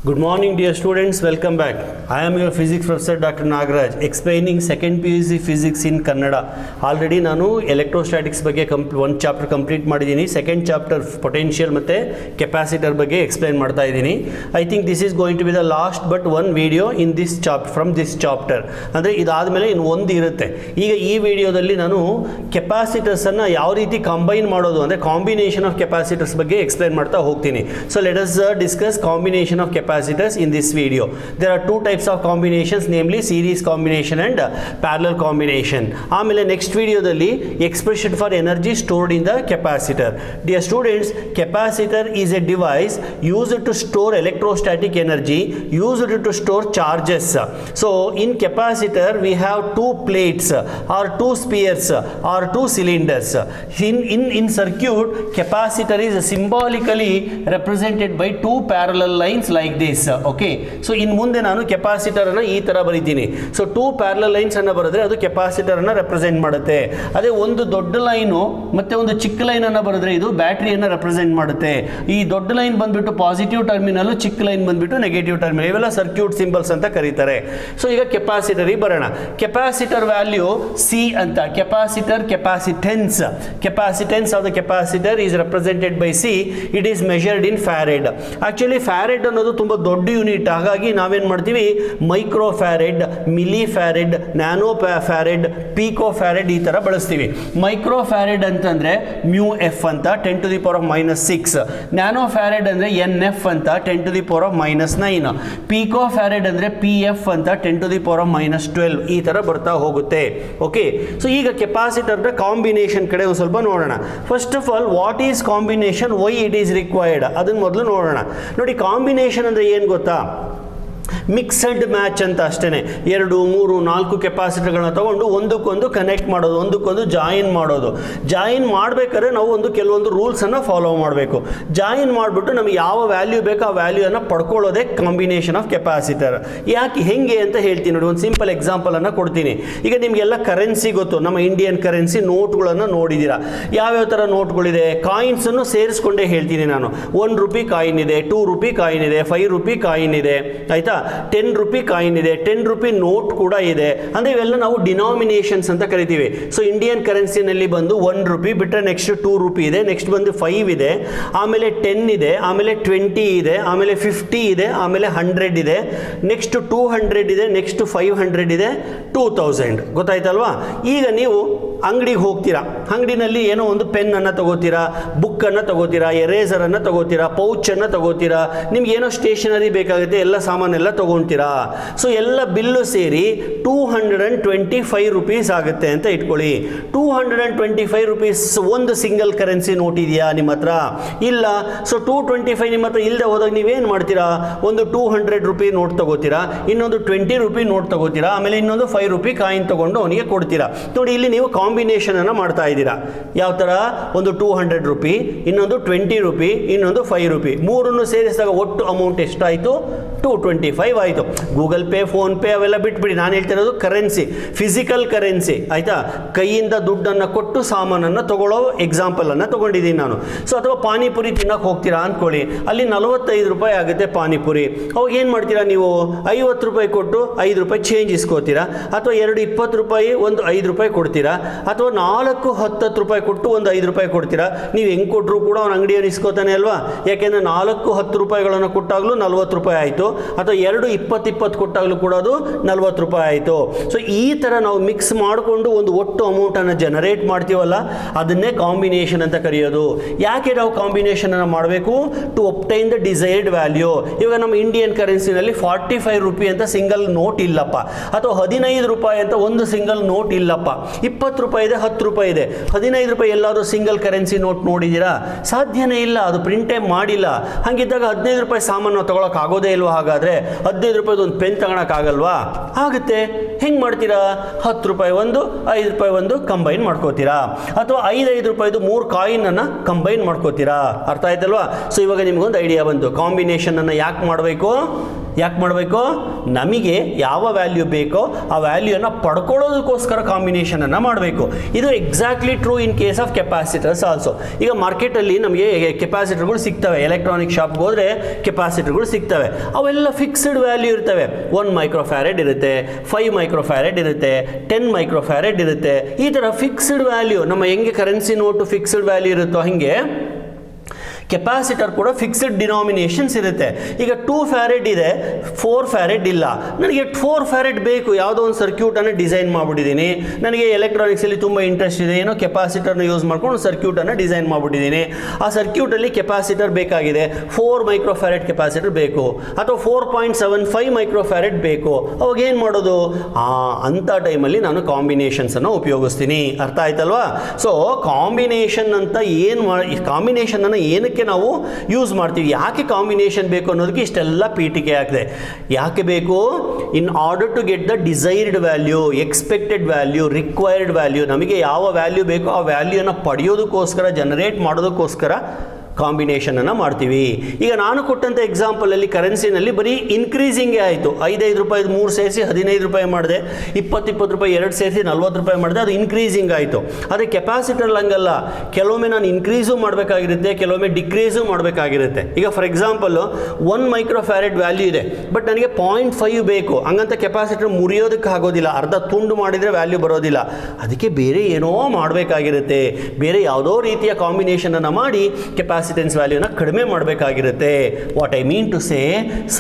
Good morning dear students, welcome back. I am your physics professor Dr. Nagaraj explaining second PUC physics in Kannada. Already ನಾನು electrostatics ಬಗ್ಗೆ ಒಂದು chapter complete ಮಾಡಿದ್ದೀನಿ. Second chapter potential ಮತ್ತು capacitor ಬಗ್ಗೆ explain ಮಾಡ್ತಾ ಇದ್ದೀನಿ. I think this is going to be the last but one video in this chapter from this chapter. ಅಂದರೆ ಇದಾದಮೇಲೆ ಇನ್ನು ಒಂದು ಇರುತ್ತೆ. ಈಗ ಈ ವಿಡಿಯೋದಲ್ಲಿ ನಾನು ಕೆಪಾಸಿಟರ್ಸನ್ನು ಯಾವ ರೀತಿ ಕಂಬೈನ್ ಮಾಡೋದು ಅಂದರೆ ಕಾಂಬಿನೇಷನ್ ಆಫ್ ಕೆಪಾಸಿಟರ್ಸ್ ಬಗ್ಗೆ ಎಕ್ಸ್ಪ್ಲೈನ್ ಮಾಡ್ತಾ ಹೋಗ್ತೀನಿ. So let us discuss combination of capacitors in this video. There are two types of combinations, namely series combination and parallel combination. ಆಮೇಲೆ next video ದಲ್ಲಿ expression for energy stored in the capacitor. Dear students, capacitor is a device used to store electrostatic energy, used to store charges. So in capacitor we have two plates or two spheres or two cylinders. In circuit, capacitor is symbolically represented by two parallel lines like this. Okay, so in ಮುಂದೆ ನಾನು capacitor ಅನ್ನು ಈ ತರ ಬರೀತೀನಿ. So two parallel lines ಅನ್ನು ಬರೆದ್ರೆ ಅದು capacitor ಅನ್ನು ರೆಪ್ರೆಸೆಂಟ್ ಮಾಡುತ್ತೆ. ಅದೇ ಒಂದು ದೊಡ್ಡ ಲೈನು ಮತ್ತೆ ಒಂದು ಚಿಕ್ಕ ಲೈನ್ ಅನ್ನು ಬರೆದ್ರೆ ಇದು ಬ್ಯಾಟರಿಯನ್ನು ರೆಪ್ರೆಸೆಂಟ್ ಮಾಡುತ್ತೆ. ಈ ದೊಡ್ಡ ಲೈನ್ ಬಂದ್ಬಿಟ್ಟು ಪಾಸಿಟಿವ್ ಟರ್ಮಿನಲ್, ಚಿಕ್ಕ ಲೈನ್ ಬಂದ್ಬಿಟ್ಟು ನೆಗೆಟಿವ್ ಟರ್ಮಿನಲ್. ಇವೆಲ್ಲ ಸರ್ಕ್ಯೂಟ್ ಸಿಂಬಲ್ಸ್ ಅಂತ ಕರೀತಾರೆ. ಸೊ ಈಗ ಕೆಪಾಸಿಟರ್ ಬರೋಣ. ಕೆಪಾಸಿಟರ್ ವ್ಯಾಲ್ಯೂ ಸಿ ಅಂತ. Capacitor capacitance of the capacitor is represented by C. It is measured in farad. Actually farad ಅನ್ನೋದು ತುಂಬಾ ದೊಡ್ಡ ಯೂನಿಟ್. ಹಾಗಾಗಿ ನಾವೇನ್ ಮಾಡ್ತೀವಿ, micro farad, milli farad, nano farad, pico farad ಈ ತರ ಬಳಸ್ತೀವಿ. ಮೈಕ್ರೋ ಫ್ಯಾರೆಡ್ ಅಂತಂದ್ರೆ ಮ್ಯೂ ಎಫ್ ಅಂತ 10⁻⁻⁶. ನ್ಯಾನೋ ಫ್ಯಾರೆಡ್ ಅಂದ್ರೆ ಎನ್ ಎಫ್ ಅಂತ 10⁻⁻⁹. ಪೀಕೋ ಫ್ಯಾರೆಡ್ ಅಂದ್ರೆ ಪಿ ಎಫ್ ಅಂತ 10⁻⁻12. ಈ ತರ ಬರ್ತಾ ಹೋಗುತ್ತೆ. ಓಕೆ, ಸೊ ಈಗ ಕೆಪಾಸಿಟರ್ ಕಾಂಬಿನೇಷನ್ ಕಡೆ ಒಂದು ಸ್ವಲ್ಪ ನೋಡೋಣ. First of all, what is combination, why it is required ಅದನ್ನ ಮೊದಲು ನೋಡೋಣ. ನೋಡಿ, ಕಾಂಬಿನೇಷನ್ ಅಂದ್ರೆ ಏನು ಗೊತ್ತಾ, ಮಿಕ್ಸಡ್ ಮ್ಯಾಚ್ ಅಂತ ಅಷ್ಟೇ. 2, 3, 4 ಕೆಪಾಸಿಟರ್ಗಳನ್ನ ತಗೊಂಡು ಒಂದಕ್ಕೊಂದು ಕನೆಕ್ಟ್ ಮಾಡೋದು, ಒಂದಕ್ಕೊಂದು ಜಾಯಿನ್ ಮಾಡೋದು. ಜಾಯಿನ್ ಮಾಡಬೇಕಾದ್ರೆ ನಾವು ಕೆಲವೊಂದು ರೂಲ್ಸನ್ನು ಫಾಲೋ ಮಾಡಬೇಕು. ಜಾಯಿನ್ ಮಾಡಿಬಿಟ್ಟು ನಮಗೆ ಯಾವ ವ್ಯಾಲ್ಯೂ ಬೇಕೋ ಆ ವ್ಯಾಲ್ಯೂಯನ್ನು ಪಡ್ಕೊಳ್ಳೋದೇ ಕಾಂಬಿನೇಷನ್ ಆಫ್ ಕೆಪಾಸಿಟರ್. ಯಾಕೆ ಹೆಂಗೆ ಅಂತ ಹೇಳ್ತೀನಿ ನೋಡಿ. ಒಂದು ಸಿಂಪಲ್ ಎಕ್ಸಾಂಪಲನ್ನು ಕೊಡ್ತೀನಿ. ಈಗ ನಿಮಗೆಲ್ಲ ಕರೆನ್ಸಿ ಗೊತ್ತು, ನಮ್ಮ ಇಂಡಿಯನ್ ಕರೆನ್ಸಿ ನೋಟ್ಗಳನ್ನು ನೋಡಿದ್ದೀರಾ. ಯಾವ್ಯಾವ ಥರ ನೋಟ್ಗಳಿದೆ, ಕಾಯಿನ್ಸನ್ನು ಸೇರಿಸ್ಕೊಂಡೇ ಹೇಳ್ತೀನಿ ನಾನು. 1 ರೂಪಿ ಕಾಯಿನ್ ಇದೆ, 2 ರೂಪಿ ಕಾಯಿನ್ ಇದೆ, 5 ರೂಪಿ ಕಾಯಿನ್ ಇದೆ, ಆಯಿತಾ. 10 ರೂಪಿ ಕಾಯಿನ್ ಇದೆ, 10 ರೂಪಿ ನೋಟ್ ಕೂಡ ಇದೆ. ಅಂದರೆ ಇವೆಲ್ಲ ನಾವು ಡಿನಾಮಿನೇಷನ್ಸ್ ಅಂತ ಕರಿತೀವಿ. ಸೊ ಇಂಡಿಯನ್ ಕರೆನ್ಸಿನಲ್ಲಿ ಬಂದು 1 ರೂಪಿ ಬಿಟ್ಟರೆ ನೆಕ್ಸ್ಟ್ 2 ರೂಪಿ ಇದೆ, ನೆಕ್ಸ್ಟ್ ಬಂದು 5 ಇದೆ, ಆಮೇಲೆ 10 ಇದೆ, ಆಮೇಲೆ 20 ಇದೆ, ಆಮೇಲೆ 50 ಇದೆ, ಆಮೇಲೆ 100 ಇದೆ, ನೆಕ್ಸ್ಟ್ 200 ಇದೆ, ನೆಕ್ಸ್ಟ್ 500 ಇದೆ, 2000. ಗೊತ್ತಾಯ್ತಲ್ವಾ? ಈಗ ನೀವು ಅಂಗಡಿಗೆ ಹೋಗ್ತೀರಾ, ಅಂಗಡಿನಲ್ಲಿ ಏನೋ ಒಂದು ಪೆನ್ ಅನ್ನು ತಗೋತೀರಾ, ಬುಕ್ ಅನ್ನು ತಗೋತೀರಾ, ಎರೇಸರ್ ಅನ್ನು ತಗೋತೀರಾ, ಪೌಚ್ ಅನ್ನು ತಗೋತೀರಾ, ನಿಮ್ಗೆ ಏನೋ ಸ್ಟೇಷನರಿ ಬೇಕಾಗುತ್ತೆ, ಎಲ್ಲ ಸಾಮಾನೆಲ್ಲ ತಗೊಂತೀರಾ. ಸೊ ಎಲ್ಲ ಬಿಲ್ಲು ಸೇರಿ 225 ರೂಪೀಸ್ ಆಗುತ್ತೆ ಅಂತ ಇಟ್ಕೊಳ್ಳಿ. 225 ರೂಪೀಸ್ ಒಂದು ಸಿಂಗಲ್ ಕರೆನ್ಸಿ ನೋಟ್ ಇದೆಯಾ ನಿಮ್ಮ ಹತ್ರ? ಇಲ್ಲ. ಸೊ 225 ನಿಮ್ಮ ಹತ್ರ ಇಲ್ಲದೆ ಹೋದಾಗ ನೀವೇನು ಮಾಡ್ತೀರಾ, ಒಂದು 200 ರೂಪಿ ನೋಟ್ ತಗೋತೀರಾ, ಇನ್ನೊಂದು 20 ರೂಪಿ ನೋಟ್ ತಗೋತೀರಾ, ಆಮೇಲೆ ಇನ್ನೊಂದು 5 ರೂಪಿ ಕಾಯಿನ್ ತಗೊಂಡು ಅವನಿಗೆ ಕೊಡ್ತೀರಾ. ನೋಡಿ, ಇಲ್ಲಿ ನೀವು ಕಾಂಬಿನೇಷನ್ ಅನ್ನು ಮಾಡ್ತಾ ಇದ್ದೀರಾ. ಯಾವ ಥರ? ಒಂದು 200 ರೂಪಿ, ಇನ್ನೊಂದು 20 ರೂಪಿ, ಇನ್ನೊಂದು 5 ರೂಪಿ, ಮೂರನ್ನು ಸೇರಿಸಿದಾಗ ಒಟ್ಟು ಅಮೌಂಟ್ ಎಷ್ಟಾಯಿತು? 225 ಆಯಿತು. ಗೂಗಲ್ ಪೇ, ಫೋನ್ ಪೇ ಅವೆಲ್ಲ ಬಿಟ್ಬಿಡಿ. ನಾನು ಹೇಳ್ತಿರೋದು ಕರೆನ್ಸಿ, ಫಿಸಿಕಲ್ ಕರೆನ್ಸಿ, ಆಯಿತಾ. ಕೈಯಿಂದ ದುಡ್ಡನ್ನು ಕೊಟ್ಟು ಸಾಮಾನನ್ನು ತಗೊಳ್ಳೋ ಎಕ್ಸಾಂಪಲನ್ನು ತಗೊಂಡಿದ್ದೀನಿ ನಾನು. ಸೊ ಅಥವಾ ಪಾನಿಪುರಿ ತಿನ್ನೋಕೆ ಹೋಗ್ತೀರಾ ಅಂದ್ಕೊಳ್ಳಿ, ಅಲ್ಲಿ 45 ರೂಪಾಯಿ ಆಗುತ್ತೆ ಪಾನಿಪುರಿ. ಅವಾಗ ಏನು ಮಾಡ್ತೀರಾ ನೀವು? 50 ರೂಪಾಯಿ ಕೊಟ್ಟು 5 ರೂಪಾಯಿ ಚೇಂಜ್ ಇಸ್ಕೋತೀರಾ, ಅಥವಾ 2 20 ರೂಪಾಯಿ ಒಂದು 5 ರೂಪಾಯಿ ಕೊಡ್ತೀರಾ, ಅಥವಾ 4 10 ರೂಪಾಯಿ ಕೊಟ್ಟು ಒಂದು 5 ರೂಪಾಯಿ ಕೊಡ್ತೀರಾ. ನೀವು ಹೆಂಗೆ ಕೊಟ್ಟರು ಕೂಡ ಅವ್ನ ಅಂಗಡಿಯನ್ನು ಇಸ್ಕೋತಾನೆ ಅಲ್ವಾ? ಯಾಕೆಂದರೆ 4 10 ರೂಪಾಯಿಗಳನ್ನು ಕೊಟ್ಟಾಗಲೂ 40 ರೂಪಾಯಿ ಆಯಿತು, ಅಥವಾ 2 20 ಕೊಟ್ಟಾಗಲೂ ಕೂಡ ಅದು 40 ರೂಪಾಯಿ ಆಯಿತು. ಸೊ ಈ ಥರ ನಾವು ಮಿಕ್ಸ್ ಮಾಡಿಕೊಂಡು ಒಂದು ಒಟ್ಟು ಅಮೌಂಟನ್ನು ಜನರೇಟ್ ಮಾಡ್ತೀವಲ್ಲ, ಅದನ್ನೇ ಕಾಂಬಿನೇಷನ್ ಅಂತ ಕರೆಯೋದು. ಯಾಕೆ ನಾವು ಕಾಂಬಿನೇಷನ್ ಅನ್ನು ಮಾಡಬೇಕು? To obtain the desired value. ಇವಾಗ ನಮ್ಮ ಇಂಡಿಯನ್ ಕರೆನ್ಸಿನಲ್ಲಿ 45 ರೂಪಿ ಅಂತ ಸಿಂಗಲ್ ನೋಟ್ ಇಲ್ಲಪ್ಪ, ಅಥವಾ 15 ರೂಪಾಯಿ ಅಂತ ಒಂದು ಸಿಂಗಲ್ ನೋಟ್ ಇಲ್ಲಪ್ಪ. 20 ರೂಪಾಯಿ ಇದೆ, 10 ರೂಪಾಯಿ ಇದೆ, 15 ರೂಪಾಯಿ ಎಲ್ಲಾದರೂ ಸಿಂಗಲ್ ಕರೆನ್ಸಿ ನೋಟ್ ನೋಡಿದ್ದೀರಾ? ಸಾಧ್ಯನೇ ಇಲ್ಲ, ಅದು ಪ್ರಿಂಟೇ ಮಾಡಿಲ್ಲ. ಹಾಗಿದ್ದಾಗ 15 ರೂಪಾಯಿ ಸಾಮಾನು ತಗೊಳಕ್ ಆಗೋದೇ ಇಲ್ವಾ? ಹಾಗಾದ್ರೆ 15 ರೂಪಾಯಿದು ಒಂದು ಪೆನ್ ತಗೊಳಕ್ಕಾಗಲ್ವಾ? ಆಗುತ್ತೆ. ಹೆಂಗೆ ಮಾಡ್ತೀರಾ? 10 ರೂಪಾಯಿ ಒಂದು, 5 ರೂಪಾಯಿ ಒಂದು ಕಂಬೈನ್ ಮಾಡ್ಕೋತೀರಾ, ಅಥವಾ 5 ರೂಪಾಯಿದು 3 ಕಾಯಿನ್ ಅನ್ನ ಕಂಬೈನ್ ಮಾಡ್ಕೋತೀರಾ. ಅರ್ಥ ಆಯ್ತಲ್ವಾ? ಸೊ ಇವಾಗ ನಿಮ್ಗೊಂದು ಐಡಿಯಾ ಬಂತು, ಕಾಂಬಿನೇಷನ್ ಅನ್ನು ಯಾಕೆ ಮಾಡಬೇಕು? ಯಾಕೆ ಮಾಡಬೇಕು? ನಮಗೆ ಯಾವ ವ್ಯಾಲ್ಯೂ ಬೇಕೋ ಆ ವ್ಯಾಲ್ಯೂನ ಪಡ್ಕೊಳ್ಳೋದಕ್ಕೋಸ್ಕರ ಕಾಂಬಿನೇಷನನ್ನು ಮಾಡಬೇಕು. ಇದು exactly true in case of capacitors also. ಈಗ ಮಾರ್ಕೆಟಲ್ಲಿ ನಮಗೆ ಕೆಪಾಸಿಟರ್ಗಳು ಸಿಗ್ತವೆ, ಎಲೆಕ್ಟ್ರಾನಿಕ್ ಶಾಪ್ಗೆ ಹೋದರೆ ಕೆಪಾಸಿಟರ್ಗಳು ಸಿಗ್ತವೆ. ಅವೆಲ್ಲ ಫಿಕ್ಸ್ಡ್ ವ್ಯಾಲ್ಯೂ ಇರ್ತವೆ. 1 ಮೈಕ್ರೋಫ್ಯಾರೆಡ್ ಇರುತ್ತೆ, 5 ಮೈಕ್ರೋಫ್ಯಾರೆಡ್ ಇರುತ್ತೆ, 10 ಮೈಕ್ರೋಫ್ಯಾರೆಡ್ ಇರುತ್ತೆ. ಈ ಥರ ಫಿಕ್ಸ್ಡ್ ವ್ಯಾಲ್ಯೂ, ನಮ್ಮ ಹೆಂಗೆ ಕರೆನ್ಸಿ ನೋಟು ಫಿಕ್ಸ್ಡ್ ವ್ಯಾಲ್ಯೂ ಇರುತ್ತೋ ಹಾಗೆ ಕೆಪಾಸಿಟರ್ ಕೂಡ ಫಿಕ್ಸ್ಡ್ ಡಿನಾಮಿನೇಷನ್ಸ್ ಇರುತ್ತೆ. ಈಗ 2 ಫ್ಯಾರೆಡ್ ಇದೆ, 4 ಫ್ಯಾರೆಡ್ ಇಲ್ಲ. ನನಗೆ 4 ಫ್ಯಾರೆಡ್ ಬೇಕು, ಯಾವುದೋ ಒಂದು ಸರ್ಕ್ಯೂಟನ್ನು ಡಿಸೈನ್ ಮಾಡಿಬಿಟ್ಟಿದ್ದೀನಿ. ನನಗೆ ಎಲೆಕ್ಟ್ರಾನಿಕ್ಸಲ್ಲಿ ತುಂಬ ಇಂಟ್ರೆಸ್ಟ್ ಇದೆ, ಏನೋ ಕೆಪಾಸಿಟರ್ನ ಯೂಸ್ ಮಾಡ್ಕೊಂಡು ಸರ್ಕ್ಯೂಟನ್ನು ಡಿಸೈನ್ ಮಾಡಿಬಿಟ್ಟಿದ್ದೀನಿ. ಆ ಸರ್ಕ್ಯೂಟಲ್ಲಿ ಕೆಪಾಸಿಟರ್ ಬೇಕಾಗಿದೆ, 4 ಮೈಕ್ರೋಫ್ಯಾರೆಡ್ ಕೆಪಾಸಿಟರ್ ಬೇಕು, ಅಥವಾ 4.75 ಮೈಕ್ರೋಫ್ಯಾರೆಡ್ ಬೇಕು. ಅವಾಗ ಏನು ಮಾಡೋದು? ಅಂಥ ಟೈಮಲ್ಲಿ ನಾನು ಕಾಂಬಿನೇಷನ್ಸನ್ನು ಉಪಯೋಗಿಸ್ತೀನಿ. ಅರ್ಥ ಆಯ್ತಲ್ವಾ? ಸೊ ಕಾಂಬಿನೇಷನ್ ಅಂತ ಕಾಂಬಿನೇಷನನ್ನು ಏನಕ್ಕೆ ನಾವು ಯೂಸ್ ಮಾಡ್ತೀವಿ, ಯಾಕೆ ಕಾಂಬಿನೇಷನ್ ಬೇಕು ಅನ್ನೋದಕ್ಕೆ ಇಷ್ಟೆಲ್ಲ ಪೀಠಿಕೆ ಆಗಿದೆ. ಯಾಕೆ ಬೇಕು? In order to get the desired value, expected value, required value, ನಮಗೆ ಯಾವ ವ್ಯಾಲ್ಯೂ ಬೇಕೋ ಆ ವ್ಯಾಲ್ಯೂನ ಪಡೆಯೋದಕ್ಕೋಸ್ಕರ, ಜನರೇಟ್ ಮಾಡೋದಕ್ಕೋಸ್ಕರ ಕಾಂಬಿನೇಷನನ್ನು ಮಾಡ್ತೀವಿ. ಈಗ ನಾನು ಕೊಟ್ಟಂಥ ಎಕ್ಸಾಂಪಲಲ್ಲಿ ಕರೆನ್ಸಿನಲ್ಲಿ ಬರೀ ಇನ್ಕ್ರೀಸಿಂಗೇ ಆಯಿತು. 5 ರೂಪಾಯಿ 3 ಸೇರಿಸಿ 15 ರೂಪಾಯಿ ಮಾಡಿದೆ, 20 ರೂಪಾಯಿ 2 ಸೇರಿಸಿ 40 ರೂಪಾಯಿ ಮಾಡಿದೆ, ಅದು ಇನ್ಕ್ರೀಸಿಂಗ್ ಆಯಿತು. ಆದರೆ ಕೆಪಾಸಿಟರ್ ಹಂಗಲ್ಲ, ಕೆಲವೊಮ್ಮೆ ನಾನು ಇನ್ಕ್ರೀಸು ಮಾಡಬೇಕಾಗಿರುತ್ತೆ, ಕೆಲವೊಮ್ಮೆ ಡಿಕ್ರೀಸು ಮಾಡಬೇಕಾಗಿರುತ್ತೆ. ಈಗ ಫಾರ್ ಎಕ್ಸಾಂಪಲ್ಲು 1 ಮೈಕ್ರೋಫ್ಯಾರೆಡ್ ವ್ಯಾಲ್ಯೂ ಇದೆ, ಬಟ್ ನನಗೆ 0.5 ಬೇಕು. ಹಂಗಂತ ಕೆಪಾಸಿಟರ್ ಮುರಿಯೋದಕ್ಕೆ ಆಗೋದಿಲ್ಲ, ಅರ್ಧ ತುಂಡು ಮಾಡಿದರೆ ವ್ಯಾಲ್ಯೂ ಬರೋದಿಲ್ಲ. ಅದಕ್ಕೆ ಬೇರೆ ಏನೋ ಮಾಡಬೇಕಾಗಿರುತ್ತೆ, ಬೇರೆ ಯಾವುದೋ ರೀತಿಯ ಕಾಂಬಿನೇಷನನ್ನು ಮಾಡಿ ಕೆಪಾಸಿಟೆನ್ಸ್ ವ್ಯಾಲ್ಯೂನ ಕಡಿಮೆ ಮಾಡಬೇಕಾಗಿರುತ್ತೆ. What I mean to say,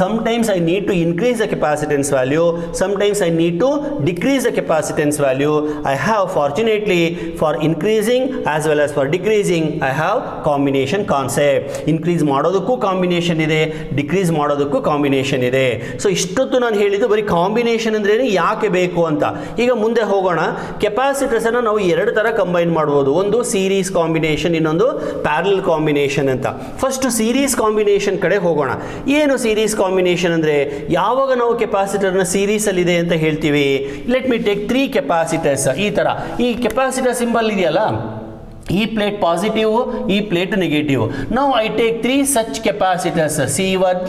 sometimes I need to increase the capacitance value, sometimes I need to decrease the capacitance value. I have, fortunately, for increasing as well as for decreasing, I have combination concept. Increase ಮಾಡೋದಕ್ಕೂ combination ಇದೆ, decrease ಮಾಡೋದಕ್ಕೂ combination ಇದೆ. So ಇಷ್ಟೊತ್ತು ನಾನು ಹೇಳಿದ್ದು ಬರೀ combination ಅಂದ್ರೆ ಯಾಕೆ ಬೇಕು ಅಂತ. ಈಗ ಮುಂದೆ ಹೋಗೋಣ. ಕೆಪಾಸಿಟರ್ಸನ್ನು ನಾವು 2 ಥರ ಕಂಬೈನ್ ಮಾಡ್ಬೋದು. ಒಂದು ಸೀರೀಸ್ ಕಾಂಬಿನೇಷನ್, ಇನ್ನೊಂದು ಪ್ಯಾರಲಲ್ ಕಾಂಬಿನೇಷನ್ ಅಂತ. ಫಸ್ಟ್ ಸೀರೀಸ್ ಕಾಂಬಿನೇಷನ್ ಕಡೆ ಹೋಗೋಣ. ಏನು ಸೀರೀಸ್ ಕಾಂಬಿನೇಷನ್ ಅಂದರೆ, ಯಾವಾಗ ನಾವು ಕೆಪಾಸಿಟರ್ನ ಸೀರೀಸಲ್ಲಿ ಇದೆ ಅಂತ ಹೇಳ್ತೀವಿ. Let me take 3 capacitors. ಈ ಥರ ಈ ಕೆಪಾಸಿಟರ್ ಸಿಂಬಲ್ ಇದೆಯಲ್ಲ, ಈ ಪ್ಲೇಟ್ ಪಾಸಿಟಿವ್, ಈ ಪ್ಲೇಟ್ ನೆಗೆಟಿವ್. ನಾವು I take 3 such capacitors, C1,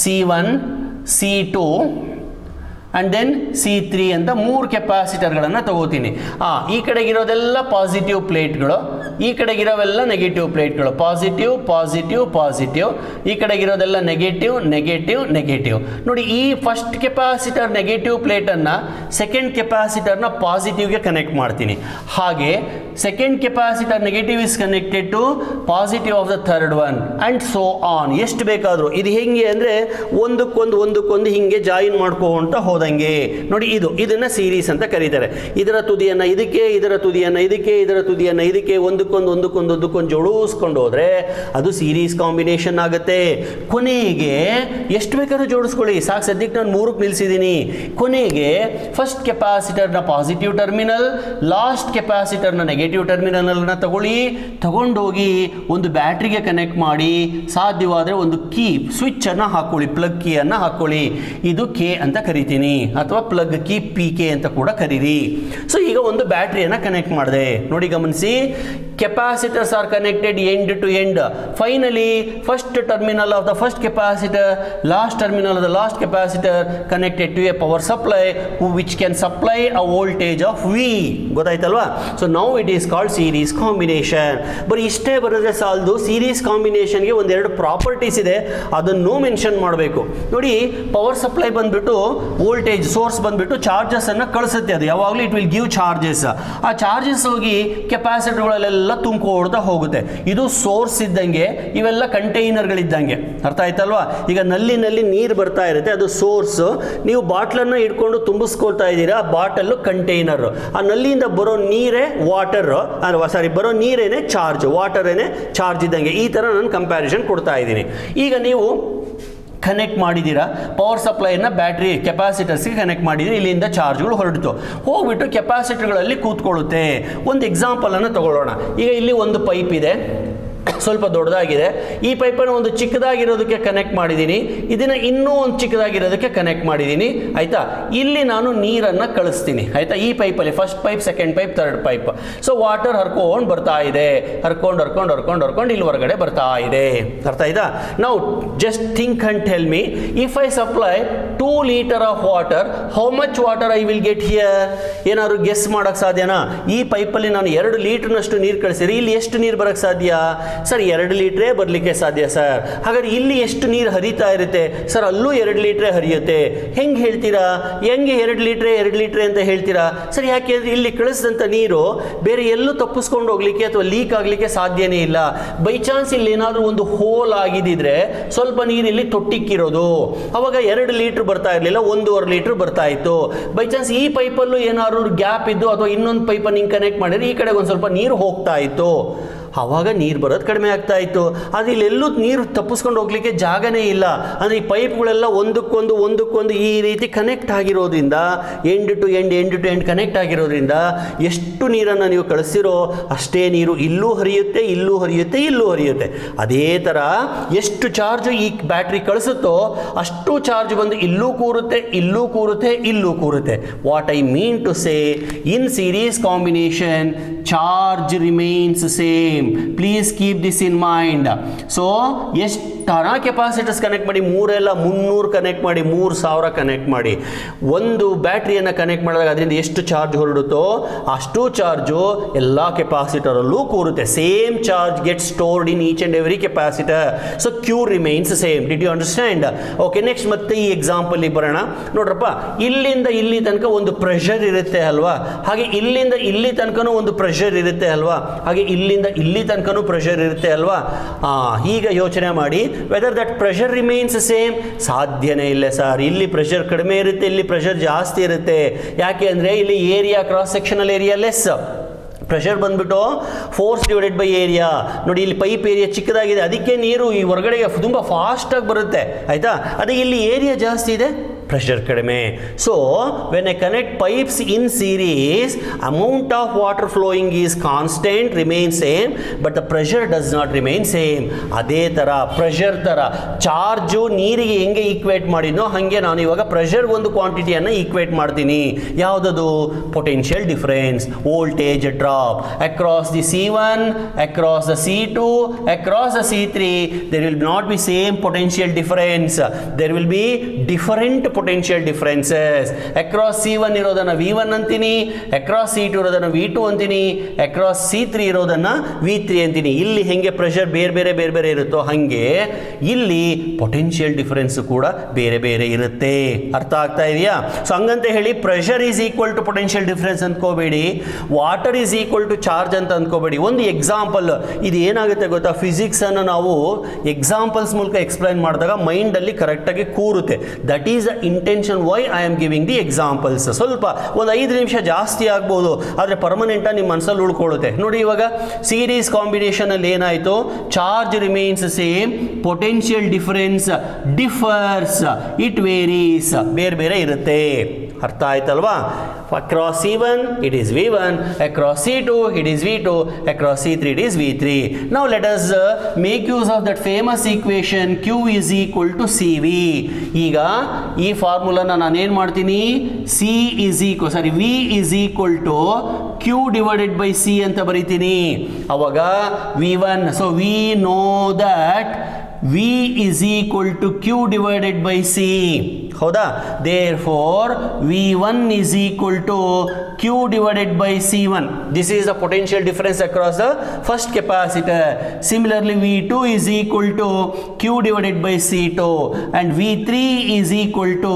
C1, C2 and then C3 ಅಂತ 3 ಕೆಪಾಸಿಟರ್ಗಳನ್ನು ತಗೋತೀನಿ. ಈ ಕಡೆಗಿರೋದೆಲ್ಲ ಪಾಸಿಟಿವ್ ಪ್ಲೇಟ್ಗಳು, ಈ ಕಡೆಗಿರೋವೆಲ್ಲ ನೆಗೆಟಿವ್ ಪ್ಲೇಟ್ಗಳು. ಪಾಸಿಟಿವ್ ಪಾಸಿಟಿವ್ ಪಾಸಿಟಿವ್, ಈ ಕಡೆಗಿರೋದೆಲ್ಲ ನೆಗೆಟಿವ್ ನೆಗೆಟಿವ್ ನೆಗೆಟಿವ್. ನೋಡಿ, ಈ ಫಸ್ಟ್ ಕೆಪಾಸಿಟರ್ ನೆಗೆಟಿವ್ ಪ್ಲೇಟನ್ನು ಸೆಕೆಂಡ್ ಕೆಪಾಸಿಟರ್ನ ಪಾಸಿಟಿವ್ಗೆ ಕನೆಕ್ಟ್ ಮಾಡ್ತೀನಿ. ಹಾಗೆ second capacitor negative is connected to positive of the third one and so on. ಎಷ್ಟು ಬೇಕಾದರೂ. ಇದು ಹೆಂಗೆ ಅಂದರೆ ಒಂದಕ್ಕೊಂದು ಹಿಂಗೆ ಜಾಯಿನ್ ಮಾಡ್ಕೊಂತ ಹೋದಂಗೆ. ನೋಡಿ, ಇದನ್ನು ಸೀರೀಸ್ ಅಂತ ಕರೀತಾರೆ. ಇದರ ತುದಿಯನ್ನು ಇದಕ್ಕೆ, ಇದರ ತುದಿಯನ್ನು ಇದಕ್ಕೆ, ಇದರ ತುದಿಯನ್ನು ಇದಕ್ಕೆ ಒಂದಕ್ಕೊಂದು ಜೋಡಿಸ್ಕೊಂಡು ಹೋದರೆ ಅದು ಸೀರೀಸ್ ಕಾಂಬಿನೇಷನ್ ಆಗುತ್ತೆ. ಕೊನೆಗೆ ಎಷ್ಟು ಬೇಕಾದ್ರೂ ಜೋಡಿಸ್ಕೊಳ್ಳಿ, ಸಾಕು. ಸದ್ಯಕ್ಕೆ ನಾನು 3ಕ್ಕೆ ನಿಲ್ಲಿಸಿದ್ದೀನಿ. ಕೊನೆಗೆ ಫಸ್ಟ್ ಕೆಪಾಸಿಟರ್ನ ಪಾಸಿಟಿವ್ ಟರ್ಮಿನಲ್, ಲಾಸ್ಟ್ ಕೆಪಾಸಿಟರ್ನ ನೆಗೆಟಿವ್ ಟರ್ಮಿನಲ್ನ ತಗೊಂಡೋಗಿ ಒಂದು ಬ್ಯಾಟ್ರಿಗೆ ಕನೆಕ್ಟ್ ಮಾಡಿ, ಸಾಧ್ಯವಾದರೆ ಒಂದು ಕೀ ಸ್ವಿಚ್ ಅನ್ನು ಹಾಕೊಳ್ಳಿ, ಪ್ಲಗ್ ಕೀಯನ್ನು ಹಾಕೊಳ್ಳಿ. ಇದು ಕೆ ಅಂತ ಕರಿತೀನಿ, ಅಥವಾ ಪ್ಲಗ್ ಕೀ PK ಅಂತ ಕೂಡ ಕರೀರಿ. ಸೊ ಈಗ ಒಂದು ಬ್ಯಾಟ್ರಿಯನ್ನು ಕನೆಕ್ಟ್ ಮಾಡಿದೆ. ನೋಡಿ, ಗಮನಿಸಿ, capacitors are connected end to end. Finally, first terminal of the first capacitor, last terminal of the last capacitor connected to a power supply which can supply a voltage of V. ಗೊತ್ತಾಯ್ತಲ್ವಾ? So now it is called series combination. ಬರೀ ಇಷ್ಟೇ ಬರೆದ್ರೆ ಸಾಲದು. Series ಕಾಂಬಿನೇಷನ್ಗೆ ಒಂದೆರಡು properties ಇದೆ, ಅದನ್ನು mention ಮಾಡಬೇಕು. ನೋಡಿ, power supply ಬಂದ್ಬಿಟ್ಟು ವೋಲ್ಟೇಜ್ ಸೋರ್ಸ್ ಬಂದ್ಬಿಟ್ಟು ಚಾರ್ಜಸ್ ಅನ್ನು ಕಳಿಸುತ್ತೆ. ಅದು ಯಾವಾಗಲೂ ಇಟ್ ವಿಲ್ ಗಿವ್ ಚಾರ್ಜಸ್. ಆ ಚಾರ್ಜಸ್ ಹೋಗಿ ಕೆಪಾಸಿಟರ್ಗಳೆಲ್ಲ ತುಂಬಿಕೊಡ್ತಾ ಹೋಗುತ್ತೆ. ಇದು ಸೋರ್ಸ್ ಇದ್ದಂಗೆ, ಇವೆಲ್ಲ ಕಂಟೈನರ್ಗಳಿದ್ದಂಗೆ. ಅರ್ಥ ಆಯ್ತಲ್ವಾ? ಈಗ ನಲ್ಲಿ ನೀರು ಬರ್ತಾ ಇರುತ್ತೆ, ಅದು ಸೋರ್ಸ್. ನೀವು ಬಾಟ್ಲನ್ನು ಇಟ್ಕೊಂಡು ತುಂಬಿಸ್ಕೊಳ್ತಾ ಇದ್ದೀರಾ, ಬಾಟಲ್ ಕಂಟೈನರ್. ಆ ನಲ್ಲಿಯಿಂದ ಬರೋ ನೀರೇ ವಾಟರ್, ಬರೋ ನೀರೇನೆ ಚಾರ್ಜ್, ವಾಟರೇನೆ ಚಾರ್ಜ್ ಇದ್ದಂಗೆ. ಈ ಥರ ನಾನು ಕಂಪ್ಯಾರಿಸನ್ ಕೊಡ್ತಾ ಇದ್ದೀನಿ. ಈಗ ನೀವು ಕನೆಕ್ಟ್ ಮಾಡಿದ್ದೀರಾ, ಪವರ್ ಸಪ್ಲೈನ ಬ್ಯಾಟ್ರಿ ಕೆಪಾಸಿಟರ್ಸ್ಗೆ ಕನೆಕ್ಟ್ ಮಾಡಿದ್ದೀರಿ. ಇಲ್ಲಿಂದ ಚಾರ್ಜ್ಗಳು ಹೊರಟಿತು, ಹೋಗ್ಬಿಟ್ಟು ಕೆಪಾಸಿಟರ್ಗಳಲ್ಲಿ ಕೂತ್ಕೊಳ್ಳುತ್ತೆ. ಒಂದು ಎಕ್ಸಾಂಪಲನ್ನು ತಗೊಳ್ಳೋಣ. ಈಗ ಇಲ್ಲಿ ಒಂದು ಪೈಪ್ ಇದೆ, ಸ್ವಲ್ಪ ದೊಡ್ಡದಾಗಿದೆ. ಈ ಪೈಪನ್ನು ಒಂದು ಚಿಕ್ಕದಾಗಿರೋದಕ್ಕೆ ಕನೆಕ್ಟ್ ಮಾಡಿದ್ದೀನಿ, ಇದನ್ನು ಇನ್ನೂ ಒಂದು ಚಿಕ್ಕದಾಗಿರೋದಕ್ಕೆ ಕನೆಕ್ಟ್ ಮಾಡಿದ್ದೀನಿ. ಆಯಿತಾ, ಇಲ್ಲಿ ನಾನು ನೀರನ್ನು ಕಳಿಸ್ತೀನಿ. ಆಯಿತಾ, ಈ ಪೈಪಲ್ಲಿ first pipe, second pipe, third pipe. So water ಹರ್ಕೊಂಡು ಬರ್ತಾ ಇದೆ, ಹರ್ಕೊಂಡು ಇಲ್ಲಿ ಹೊರಗಡೆ ಬರ್ತಾ ಇದೆ. ಅರ್ಥ ಆಯ್ತಾ? ನಾವು just think and tell me, if I supply 2 litre of water, how much water I will get here? ಏನಾದ್ರು ಗೆಸ್ ಮಾಡೋಕ್ಕೆ ಸಾಧ್ಯನಾ? ಈ ಪೈಪಲ್ಲಿ ನಾನು 2 ಲೀಟರ್ನಷ್ಟು ನೀರು ಕಳಿಸಿರಿ, ಇಲ್ಲಿ ಎಷ್ಟು ನೀರು ಬರೋಕ್ಕೆ ಸಾಧ್ಯ ಸರ್? 2 ಲೀಟ್ರೇ ಬರಲಿಕ್ಕೆ ಸಾಧ್ಯ ಸರ್. ಹಾಗಾದ್ರೆ ಇಲ್ಲಿ ಎಷ್ಟು ನೀರು ಹರಿತಾ ಇರುತ್ತೆ ಸರ್? ಅಲ್ಲೂ 2 ಲೀಟ್ರೇ ಹರಿಯುತ್ತೆ. ಹೆಂಗೆ ಹೇಳ್ತೀರಾ? ಹೆಂಗೆ 2 ಲೀಟ್ರೇ ಅಂತ ಹೇಳ್ತೀರಾ ಸರ್? ಯಾಕೆಂದ್ರೆ ಇಲ್ಲಿ ಕಳಿಸಿದಂಥ ನೀರು ಬೇರೆ ಎಲ್ಲೂ ತಪ್ಪಿಸ್ಕೊಂಡು ಹೋಗ್ಲಿಕ್ಕೆ ಅಥವಾ ಲೀಕ್ ಆಗಲಿಕ್ಕೆ ಸಾಧ್ಯನೇ ಇಲ್ಲ. ಬೈ ಚಾನ್ಸ್ ಇಲ್ಲಿ ಏನಾದರೂ ಒಂದು ಹೋಲ್ ಆಗಿದ್ದಿದ್ರೆ ಸ್ವಲ್ಪ ನೀರು ಇಲ್ಲಿ ತೊಟ್ಟಿಕ್ಕಿರೋದು, ಅವಾಗ 2 ಲೀಟ್ರ್ ಬರ್ತಾ ಇರಲಿಲ್ಲ, 1.5 ಲೀಟ್ರ್ ಬರ್ತಾ ಇತ್ತು. ಬೈ ಚಾನ್ಸ್ ಈ ಪೈಪಲ್ಲೂ ಏನಾದ್ರು ಗ್ಯಾಪ್ ಇದ್ದು ಅಥವಾ ಇನ್ನೊಂದು ಪೈಪನ್ನು ಹಿಂಗೆ ಕನೆಕ್ಟ್ ಮಾಡಿದ್ರೆ ಈ ಕಡೆಗೆ ಒಂದು ಸ್ವಲ್ಪ ನೀರು ಹೋಗ್ತಾ ಇತ್ತು, ಆವಾಗ ನೀರು ಬರೋದು ಕಡಿಮೆ ಆಗ್ತಾ ಇತ್ತು. ಅದು ಇಲ್ಲೆಲ್ಲೂ ನೀರು ತಪ್ಪಿಸ್ಕೊಂಡು ಹೋಗ್ಲಿಕ್ಕೆ ಜಾಗನೇ ಇಲ್ಲ. ಅಂದರೆ ಈ ಪೈಪ್ಗಳೆಲ್ಲ ಒಂದಕ್ಕೊಂದು ಈ ರೀತಿ ಕನೆಕ್ಟ್ ಆಗಿರೋದ್ರಿಂದ, ಎಂಡ್ ಟು ಎಂಡ್ ಕನೆಕ್ಟ್ ಆಗಿರೋದ್ರಿಂದ ಎಷ್ಟು ನೀರನ್ನು ನೀವು ಕಳಿಸಿರೋ ಅಷ್ಟೇ ನೀರು ಇಲ್ಲೂ ಹರಿಯುತ್ತೆ. ಅದೇ ಥರ ಎಷ್ಟು ಚಾರ್ಜ್ ಈ ಬ್ಯಾಟ್ರಿ ಕಳಿಸುತ್ತೋ ಅಷ್ಟು ಚಾರ್ಜ್ ಬಂದು ಇಲ್ಲೂ ಕೂರುತ್ತೆ. What I mean to say, in series combination charge remains same. Please keep this in mind. So ಎಷ್ಟರ ಕೆಪಾಸಿಟರ್ಸ್ ಕನೆಕ್ಟ್ ಮಾಡಿ, 300 ಕನೆಕ್ಟ್ ಮಾಡಿ, 3000 ಕನೆಕ್ಟ್ ಮಾಡಿ, ಒಂದು ಬ್ಯಾಟ್ರಿಯನ್ನು ಕನೆಕ್ಟ್ ಮಾಡಿದಾಗ ಅದರಿಂದ ಎಷ್ಟು ಚಾರ್ಜ್ ಹೊರಡುತ್ತೋ ಅಷ್ಟು ಚಾರ್ಜು ಎಲ್ಲ ಕೆಪಾಸಿಟರಲ್ಲೂ ಕೂರುತ್ತೆ. Same charge get stored in each and every capacitor. So Q remains same. Did you understand? Okay, next ಮತ್ತೆ ಈ ಎಕ್ಸಾಂಪಲ್ಗೆ ಬರೋಣ. ನೋಡ್ರಪ್ಪ, ಇಲ್ಲಿಂದ ಇಲ್ಲಿ ತನಕ ಒಂದು ಪ್ರೆಷರ್ ಇರುತ್ತೆ ಅಲ್ವಾ? ಹಾಗೆ ಇಲ್ಲಿಂದ ಇಲ್ಲಿ ತನಕನೂ ಒಂದು ಪ್ರೆಷರ್ ಇರುತ್ತೆ ಅಲ್ವಾ? ಹಾಗೆ ಇಲ್ಲಿಂದ ಇಲ್ಲಿ ತನಕನೂ ಪ್ರೆಷರ್ ಇರುತ್ತೆ ಅಲ್ವಾ? ಈಗ ಯೋಚನೆ ಮಾಡಿ, whether that pressure remains same? ಸಾಧ್ಯನೇ ಇಲ್ಲ ಸರ್. ಇಲ್ಲಿ ಪ್ರೆಷರ್ ಕಡಿಮೆ ಇರುತ್ತೆ, ಇಲ್ಲಿ ಪ್ರೆಷರ್ ಜಾಸ್ತಿ ಇರುತ್ತೆ. ಯಾಕೆ ಅಂದರೆ ಇಲ್ಲಿ area, cross sectional area less, pressure ಬಂದ್ಬಿಟ್ಟು ಫೋರ್ಸ್ ಡಿವೈಡೆಡ್ ಬೈ ಏರಿಯಾ. ನೋಡಿ, ಇಲ್ಲಿ ಪೈಪ್ ಏರಿಯಾ ಚಿಕ್ಕದಾಗಿದೆ, ಅದಕ್ಕೆ ನೀರು ಈ ಹೊರಗಡೆಗೆ ತುಂಬ ಫಾಸ್ಟಾಗಿ ಬರುತ್ತೆ. ಆಯಿತಾ? ಅದೇ ಇಲ್ಲಿ ಏರಿಯಾ ಜಾಸ್ತಿ ಇದೆ, pressure kadime. So when I connect pipes in series, amount of water flowing is constant, remains same, but the pressure does not remain same. Ade tara pressure tara charge ನೀರಿಗೆ ಹೆಂಗೆ ಈಕ್ವೇಟ್ ಮಾಡಿದ್ನೋ ಹಾಗೆ ನಾನು ಇವಾಗ pressure ಒಂದು ಕ್ವಾಂಟಿಟಿಯನ್ನು equate ಮಾಡ್ತೀನಿ. ಯಾವುದದು? Potential difference, voltage drop across the C1, across the C2, across the C3. There will not be same potential difference. There will be different potential differences. Across C1 ಇರೋದನ್ನ V1 ಅಂತೀನಿ, across C2 ಇರೋದನ್ನ V2 ಅಂತೀನಿ, across C3 ಇರೋದನ್ನ V3 ಅಂತೀನಿ. ಇಲ್ಲಿ ಹೆಂಗೆ pressure ಬೇರೆ ಬೇರೆ ಇರುತ್ತೋ ಹಾಗೆ ಇಲ್ಲಿ ಪೊಟೆನ್ಷಿಯಲ್ ಡಿಫರೆನ್ಸ್ ಕೂಡ ಬೇರೆ ಬೇರೆ ಇರುತ್ತೆ. ಅರ್ಥ ಆಗ್ತಾ ಇದೆಯಾ? ಸೊ ಹಂಗಂತ ಹೇಳಿ pressure is equal to potential difference ಅಂದ್ಕೋಬೇಡಿ, water is equal to charge ಅಂತ ಅಂದ್ಕೋಬೇಡಿ. ಒಂದು ಎಕ್ಸಾಂಪಲ್, ಇದು ಏನಾಗುತ್ತೆ ಗೊತ್ತಾ, ಫಿಸಿಕ್ಸ್ ಅನ್ನು ನಾವು ಎಕ್ಸಾಂಪಲ್ಸ್ ಮೂಲಕ ಎಕ್ಸ್ಪ್ಲೈನ್ ಮಾಡಿದಾಗ ಮೈಂಡ್ ಅಲ್ಲಿ ಕರೆಕ್ಟ್ ಆಗಿ ಕೂರುತ್ತೆ. That is the intention why I am giving the examples. ಸ್ವಲ್ಪ ಒಂದು 5 ನಿಮಿಷ ಜಾಸ್ತಿ ಆಗ್ಬೋದು, ಆದರೆ ಪರ್ಮನೆಂಟ್ ನಿಮ್ಮ ಮನಸ್ಸಲ್ಲಿ ಉಳ್ಕೊಳ್ಳುತ್ತೆ. ನೋಡಿ, ಇವಾಗ ಸೀರೀಸ್ ಕಾಂಬಿನೇಷನ್ ಅಲ್ಲಿ ಏನಾಯಿತು, charge remains same, potential difference differs, it varies, ಬೇರೆ ಬೇರೆ ಇರುತ್ತೆ. ಅರ್ಥ ಆಯ್ತಲ್ವಾ? across C1 it is V1, across C2 it is V2, across C3 it is V3. Now let us make use of that famous equation Q is equal to CV. ಈಗ ಈ ಫಾರ್ಮುಲಾನ ನಾನು ಏನು ಮಾಡ್ತೀನಿ, V is equal to Q divided by C ಅಂತ ಬರೀತೀನಿ. ಅವಾಗ V1, so we know that V is equal to Q divided by C. ಹೌದಾ? Therefore V1 is equal to Q divided by C1. This is the potential difference across the first capacitor. Similarly V2 is equal to Q divided by C2 and V3 is equal to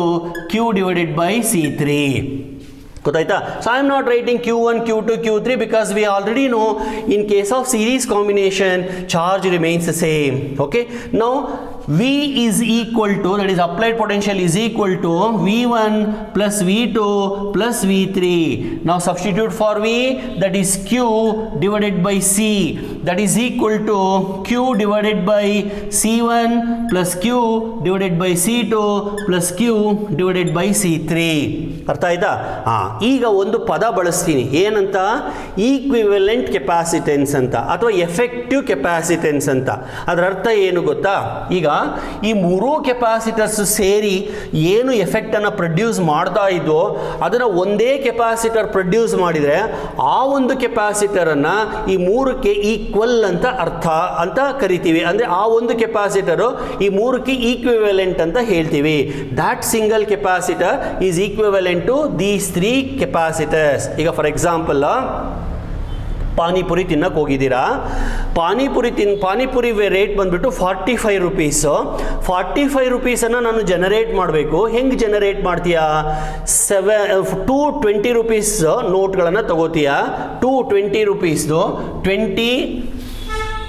Q divided by C3. ಗೊತ್ತಾಯ್ತಾ? So I am not writing Q1, Q2, Q3 because we already know in case of series combination charge remains the same. Okay, now V is equal to, that is applied potential is equal to V1 plus V2 plus V3. Now substitute for V, that is Q divided by C. that is equal to Q divided by C1 plus Q divided by C2 plus Q divided by C3. ಅರ್ಥ ಆಯ್ತಾ? ಈಗ ಒಂದು ಪದ ಬಳಸ್ತೀನಿ, ಏನಂತ? Equivalent capacitance ಅಂತ ಅಥವಾ effective capacitance ಅಂತ. ಅದರ ಅರ್ಥ ಏನು ಗೊತ್ತಾ? ಈಗ ಈ ಮೂರೂ ಕೆಪಾಸಿಟರ್ಸ್ ಸೇರಿ ಏನು ಎಫೆಕ್ಟನ್ನು ಪ್ರೊಡ್ಯೂಸ್ ಮಾಡ್ತಾ ಇದ್ದೋ ಅದನ್ನು ಒಂದೇ ಕೆಪಾಸಿಟರ್ ಪ್ರೊಡ್ಯೂಸ್ ಮಾಡಿದರೆ ಆ ಒಂದು ಕೆಪಾಸಿಟರನ್ನು ಈ ಮೂರಕ್ಕೆ ಈಕ್ವಲ್ ಅಂತ ಅರ್ಥ ಅಂತ ಕರಿತೀವಿ. ಅಂದರೆ ಆ ಒಂದು ಕೆಪಾಸಿಟರು ಈ ಮೂರಕ್ಕೆ ಈಕ್ವಿವೆಲೆಂಟ್ ಅಂತ ಹೇಳ್ತೀವಿ. That single capacitor is equivalent to these three capacitors. ಈಗ ಫಾರ್ ಎಕ್ಸಾಂಪಲ್, ಪಾನಿಪುರಿ ತಿನ್ನಕ್ಕೆ ಹೋಗಿದ್ದೀರಾ, ಪಾನಿಪುರಿ ರೇಟ್ ಬಂದುಬಿಟ್ಟು 45 ರುಪೀಸು. 45 ರುಪೀಸನ್ನು ನಾನು ಜನರೇಟ್ ಮಾಡಬೇಕು. ಹೆಂಗೆ ಜನರೇಟ್ ಮಾಡ್ತೀಯಾ? 220 ರುಪೀಸ್ ನೋಟ್ಗಳನ್ನು ತಗೋತೀಯಾ. 220 ರುಪೀಸ್ದು 20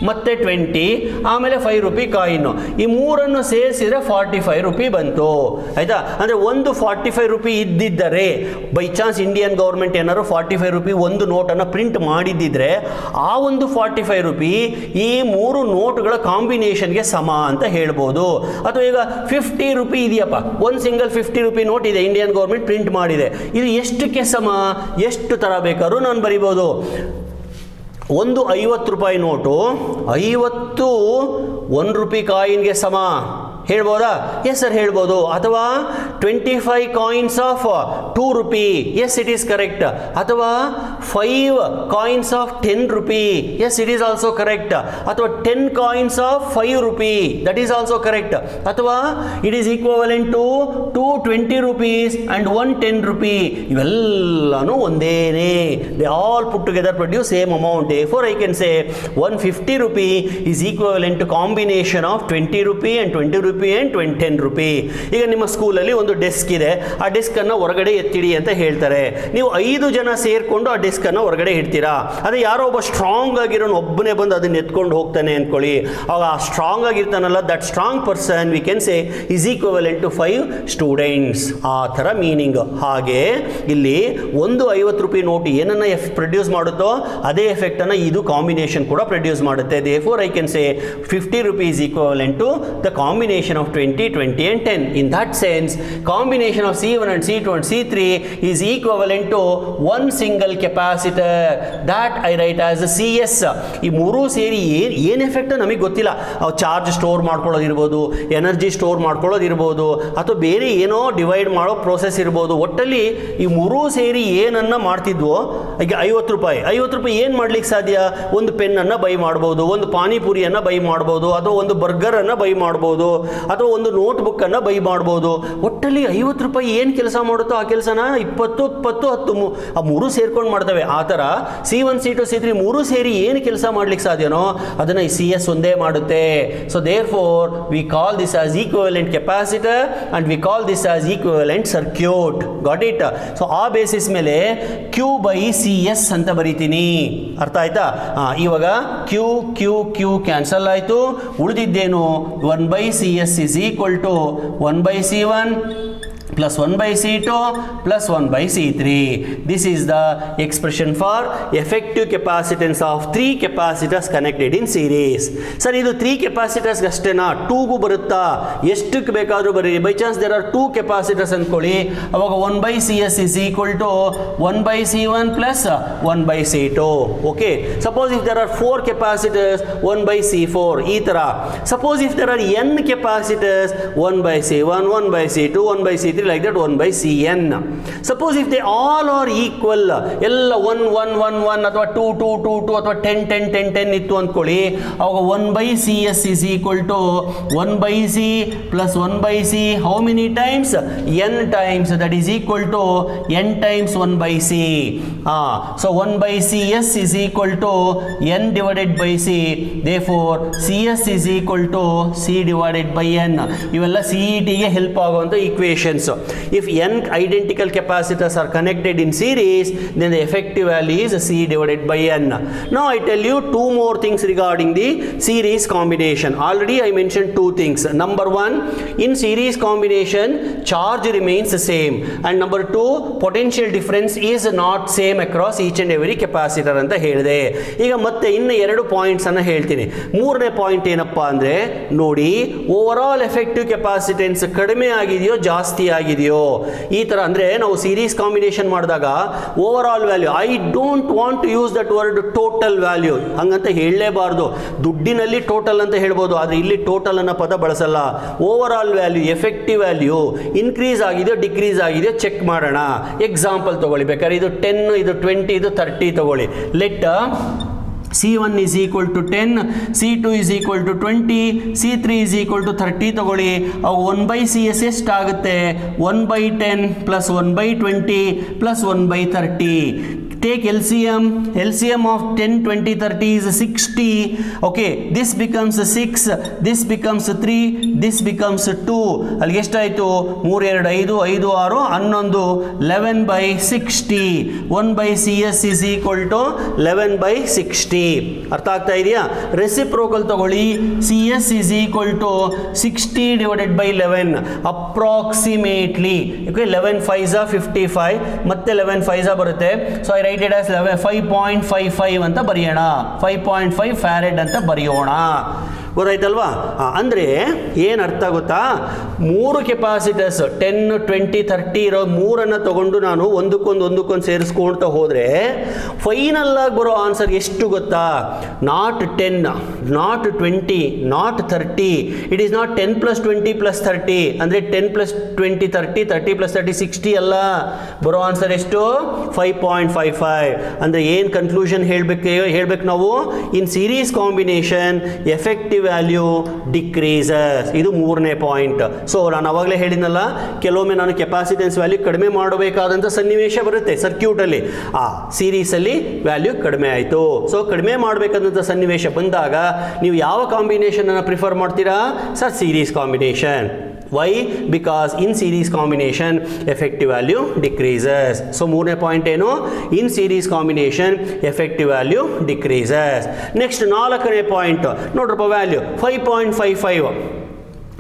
ಮತ್ತು 20 ಆಮೇಲೆ 5 ರೂಪಾಯಿ ಕಾಯಿನು, ಈ ಮೂರನ್ನು ಸೇರಿಸಿದರೆ 45 ರೂಪಾಯಿ ಬಂತು. ಆಯಿತಾ? ಅಂದರೆ ಒಂದು 45 ರೂಪಾಯಿ ಇದ್ದಿದ್ದರೆ, ಬೈ ಚಾನ್ಸ್ ಇಂಡಿಯನ್ ಗೌರ್ಮೆಂಟ್ ಏನಾದ್ರು 45 ರೂಪಾಯಿ ಒಂದು ನೋಟನ್ನು ಪ್ರಿಂಟ್ ಮಾಡಿದ್ದಿದ್ರೆ ಆ ಒಂದು 45 ರೂಪಾಯಿ ಈ ಮೂರು ನೋಟುಗಳ ಕಾಂಬಿನೇಷನ್ಗೆ ಸಮ ಅಂತ ಹೇಳ್ಬೋದು. ಅಥವಾ ಈಗ 50 ರೂಪಾಯಿ ಇದೆಯಪ್ಪ, ಒಂದು ಸಿಂಗಲ್ 50 ರೂಪಾಯಿ ನೋಟ್ ಇದೆ, ಇಂಡಿಯನ್ ಗೌರ್ಮೆಂಟ್ ಪ್ರಿಂಟ್ ಮಾಡಿದೆ, ಇದು ಎಷ್ಟಕ್ಕೆ ಸಮ? ಎಷ್ಟು ಥರ ಬೇಕಾದ್ರೂ ನಾನು ಬರಿಬೋದು. ಒಂದು 50 ರೂಪಾಯಿ ನೋಟು 50 1 ರೂಪಾಯಿ ಕಾಯಿನ್ಗೆ ಸಮ ಹೇಳ್ಬೋದಾ? ಎಸ್ ಸರ್ ಹೇಳ್ಬೋದು. ಅಥವಾ 25 coins of 2 rupee, yes it is correct. ಅಥವಾ 5 coins of 10 rupee, yes it is also correct. ಅಥವಾ 10 coins of 5 rupee, that is also correct. ಅಥವಾ it is equivalent to 220 rupees and 110 rupee, ಇವೆಲ್ಲನೂ ಒಂದೇನೇ. They all put together produce same amount. Therefore I can say 150 rupee is equivalent to combination of 20 rupee and 20 rupee and 10 rupee. ಈಗ ನಿಮ್ಮ ಸ್ಕೂಲಲ್ಲಿ ಒಂದು desk ಇದೆ, ಆ ಡೆಸ್ಕನ್ನು ಹೊರಗಡೆ ಎತ್ತಿಡಿ ಅಂತ ಹೇಳ್ತಾರೆ. ನೀವು 5 ಜನ ಸೇರಿಕೊಂಡು ಆ ಡೆಸ್ಕನ್ನು ಹೊರಗಡೆ ಇಡ್ತೀರಾ. ಅದೇ ಯಾರೋ ಒಬ್ಬ ಸ್ಟ್ರಾಂಗ್ ಆಗಿರೋನು ಒಬ್ಬನೇ ಬಂದು ಅದನ್ನ ಎತ್ಕೊಂಡು ಹೋಗ್ತಾನೆ ಅಂದ್ಕೊಳ್ಳಿ, ಆಗ ಆ ಸ್ಟ್ರಾಂಗ್ ಆಗಿರ್ತಾನಲ್ಲ, that strong person we can say is equivalent to 5 students. ಆ ಥರ ಮೀನಿಂಗ್. ಹಾಗೆ ಇಲ್ಲಿ ಒಂದು 50 ರೂಪಾಯಿ ನೋಟ್ ಏನನ್ನ ಪ್ರೊಡ್ಯೂಸ್ ಮಾಡುತ್ತೋ ಅದೇ ಎಫೆಕ್ಟ್ ಇದು ಕಾಂಬಿನೇಷನ್ ಕೂಡ ಪ್ರೊಡ್ಯೂಸ್ ಮಾಡುತ್ತೆ. Therefore I can say 50 rupees is equivalent to the combination of 20, 20 and 10. In that sense, combination of C1 and C2 and C3 is equivalent to one single capacitor. That I write as a CS. ಈ ಮೂರು ಸೇರಿ ಏನು effect ನಮಗೆ ಗೊತ್ತಿಲ್ಲ. Charge store ಮಾಡ್ಕೊಳ್ಳೋದಿರ್ಬೋದು, energy store ಮಾಡ್ಕೊಳ್ಳೋದಿರ್ಬೋದು, ಅಥವಾ ಬೇರೆ ಏನೋ divide ಮಾಡೋ ಪ್ರೋಸೆಸ್ ಇರ್ಬೋದು. ಒಟ್ಟಲ್ಲಿ ಈ ಮೂರೂ ಸೇರಿ ಏನನ್ನ ಮಾಡ್ತಿದ್ವೋ, ಈಗ 50 ರೂಪಾಯಿ ಏನು ಮಾಡ್ಲಿಕ್ಕೆ ಸಾಧ್ಯ? ಒಂದು ಪೆನ್ನನ್ನು ಬೈ ಮಾಡ್ಬೋದು, ಒಂದು ಪಾನಿಪುರಿಯನ್ನು ಬೈ ಮಾಡ್ಬೋದು, ಅಥವಾ ಒಂದು ಬರ್ಗರನ್ನು ಬೈ ಮಾಡ್ಬೋದು, ಅಥವಾ ಒಂದು ನೋಟ್ಬುಕ್ಕನ್ನು ಬೈ ಮಾಡ್ಬೋದು. ಒಟ್ಟಲ್ಲಿ 50 ರೂಪಾಯಿ ಏನು ಕೆಲಸ ಮಾಡುತ್ತೋ ಆ ಕೆಲಸನ 20, 20, 10 ಆ ಮೂರು ಸೇರ್ಕೊಂಡು ಮಾಡ್ತವೆ. ಆ ಥರ C1, C2, C3 ಮೂರು ಸೇರಿ ಏನು ಕೆಲಸ ಮಾಡ್ಲಿಕ್ಕೆ ಸಾಧ್ಯನೋ ಅದನ್ನು ಈ CS ಒಂದೇ ಮಾಡುತ್ತೆ. So therefore we call this as equivalent capacitor and we call this as equivalent circuit. Got it? So ಆ ಬೇಸಿಸ್ ಮೇಲೆ Q/CS ಅಂತ ಬರೀತೀನಿ. ಅರ್ಥ ಆಯ್ತಾ? ಇವಾಗ Q ಕ್ಯಾನ್ಸಲ್ ಆಯಿತು. ಉಳಿದಿದ್ದೇನು? 1/CS is equal to 1/C1 plus 1/C2 plus 1/C3. This is the expression for effective capacitance of 3 capacitors connected in series. Sir ಇದು 3 capacitors ಅಷ್ಟೇನಾ? 2ಗೂ ಬರುತ್ತಾ? ಎಷ್ಟಕ್ಕೆ ಬೇಕಾದರೂ ಬರೀ. By chance there are 2 capacitors ಅಂದ್ಕೊಳ್ಳಿ, ಅವಾಗ 1/CS is equal to 1/C1 plus 1/C2. Okay. Suppose if there are 4 capacitors 1/C4 ಈ ಥರ. Suppose if there are n capacitors 1/C1 1/C2 1/C3 like that 1/Cn. Suppose if they all are equal, ಎಲ್ಲ 1 1 1 1 ಅಥವಾ 2 2 2 2 ಅಥವಾ 10 10 10 10 ಇತ್ತು ಅಂದ್ಕೊಳ್ಳಿ, ಅವಾಗ 1/CS is equal to 1/C plus 1/C how many times? n times. That is equal to n times 1/C. So 1/CS is equal to n divided by C. Therefore CS is equal to C divided by n. ಇವೆಲ್ಲ CET ಗೆ help ಆಗುವಂಥ equations. difference. If n identical capacitors are connected in series, then the effective value is C divided by n. Now I tell you two more things regarding the series combination. Already I mentioned two things. Number one, in series combination charge remains the same, and number two, potential difference is not same across each and every capacitor ಅಂತ ಹೇಳಿದೆ. ಈಗ ಮತ್ತೆ ಇನ್ನು ಎರಡು points ಅನ್ನು ಹೇಳ್ತೀನಿ. ಮೂರನೇ point ಏನಪ್ಪಾ ಅಂದ್ರೆ ನೋಡಿ, ಓವರ್ ಆಲ್ ಎಫೆಕ್ಟಿವ್ ಕೆಪಾಸಿಟೆನ್ಸ್ ಕಡಿಮೆ ಆಗಿದೆಯೋ ಜಾಸ್ತಿ ಆಗಿದೆಯೋ, ಈ ತರ ಅಂದ್ರೆ ನಾವು ಸೀರೀಸ್ ಕಾಂಬಿನೇಷನ್ ಮಾಡಿದಾಗ overall value, I don't want to use that word total value, ಹಂಗಂತ ಹೇಳಲೇಬಾರ್ದು. ದುಡ್ಡಿನಲ್ಲಿ ಟೋಟಲ್ ಅಂತ ಹೇಳ್ಬೋದು, ಆದರೆ ಇಲ್ಲಿ ಟೋಟಲ್ ಅನ್ನೋ ಪದ ಬಳಸಲ್ಲ. Overall value, effective value increase ಆಗಿದೆಯೋ ಡಿಕ್ರೀಸ್ ಆಗಿದೆಯೋ ಚೆಕ್ ಮಾಡೋಣ. ಎಕ್ಸಾಂಪಲ್ ತಗೊಳ್ಳಿ, ಬೇಕಾದ್ರೆ ಇದು 10, ಇದು 20, ಇದು 30 ತಗೊಳ್ಳಿ. Let C1 is equal to 10, C2 is equal to 20, C3 is equal to 30 ತಗೊಳ್ಳಿ. ಅವು 1/CS ಎಷ್ಟಾಗುತ್ತೆ? 1/10 plus 1/20 plus 1/30. Take LCM. LCM of 10, 20, 30 is 60. Okay, this becomes 6, this becomes 3, this becomes 2. ಅಲ್ಲಿ ಎಷ್ಟಾಯಿತು? 3, 2, 5, 5, 6, 11, 11/60. 1/CS is equal to 11/60. ಅರ್ಥ ಆಗ್ತಾ ಇದೆಯಾ? Reciprocal ತಗೊಳ್ಳಿ. CS is equal to 60 divided by 11 approximately. Okay, 11 5s 55, ಮತ್ತೆ 11 5s ಬರುತ್ತೆ. So I right it as 5.55 ಅಂತ ಬರೆಯೋಣ. 5.5 ಫ್ಯಾರಡ್ ಅಂತ ಬರೆಯೋಣ. ಗೊತ್ತಾಯ್ತಲ್ವಾ? ಅಂದರೆ ಏನು ಅರ್ಥ ಗೊತ್ತಾ? ಮೂರು ಕೆಪಾಸಿಟರ್ಸ್ 10, 20, 30 ಇರೋ ಮೂರನ್ನು ತಗೊಂಡು ನಾನು ಒಂದಕ್ಕೊಂದು ಸೇರಿಸ್ಕೊಳ್ತಾ ಹೋದರೆ ಫೈನಲ್ ಆಗಿ ಬರೋ ಆನ್ಸರ್ ಎಷ್ಟು ಗೊತ್ತಾ? Not 10, not 20, not 30. It is not 10 + 20 + 30 ಅಂದರೆ 10 + 20 30, 30 + 30 60 ಅಲ್ಲ. ಬರೋ ಆನ್ಸರ್ ಎಷ್ಟು? 5.55. ಅಂದರೆ ಏನು ಕನ್ಕ್ಲೂಷನ್ ಹೇಳ್ಬೇಕು ನಾವು? ಇನ್ series combination effective value decreases. ಇದು ಮೂರನೇ ಪಾಯಿಂಟ್. ಸೊ ನಾನು ಅವಾಗಲೇ ಹೇಳಿದ್ನಲ್ಲ, ಕೆಲವೊಮ್ಮೆ ನಾನು ಕೆಪಾಸಿಟೆನ್ಸ್ ವ್ಯಾಲ್ಯೂ ಕಡಿಮೆ ಮಾಡಬೇಕಾದಂಥ ಸನ್ನಿವೇಶ ಬರುತ್ತೆ ಸರ್ಕ್ಯೂಟಲ್ಲಿ. ಆ ಸೀರೀಸಲ್ಲಿ ವ್ಯಾಲ್ಯೂ ಕಡಿಮೆ ಆಯಿತು. ಸೊ ಕಡಿಮೆ ಮಾಡಬೇಕಾದಂಥ ಸನ್ನಿವೇಶ ಬಂದಾಗ ನೀವು ಯಾವ ಕಾಂಬಿನೇಷನ್ ಅನ್ನು ಪ್ರಿಫರ್ ಮಾಡ್ತೀರಾ? Sir, series combination. Why? Because in series combination effective value decreases. So ಮೂರನೇ ಪಾಯಿಂಟ್ ಏನು? in series combination effective value decreases. Next, ನಾಲ್ಕನೇ ಪಾಯಿಂಟ್ ನೋಡ್ರಪ್ಪ, ವ್ಯಾಲ್ಯೂ 5.55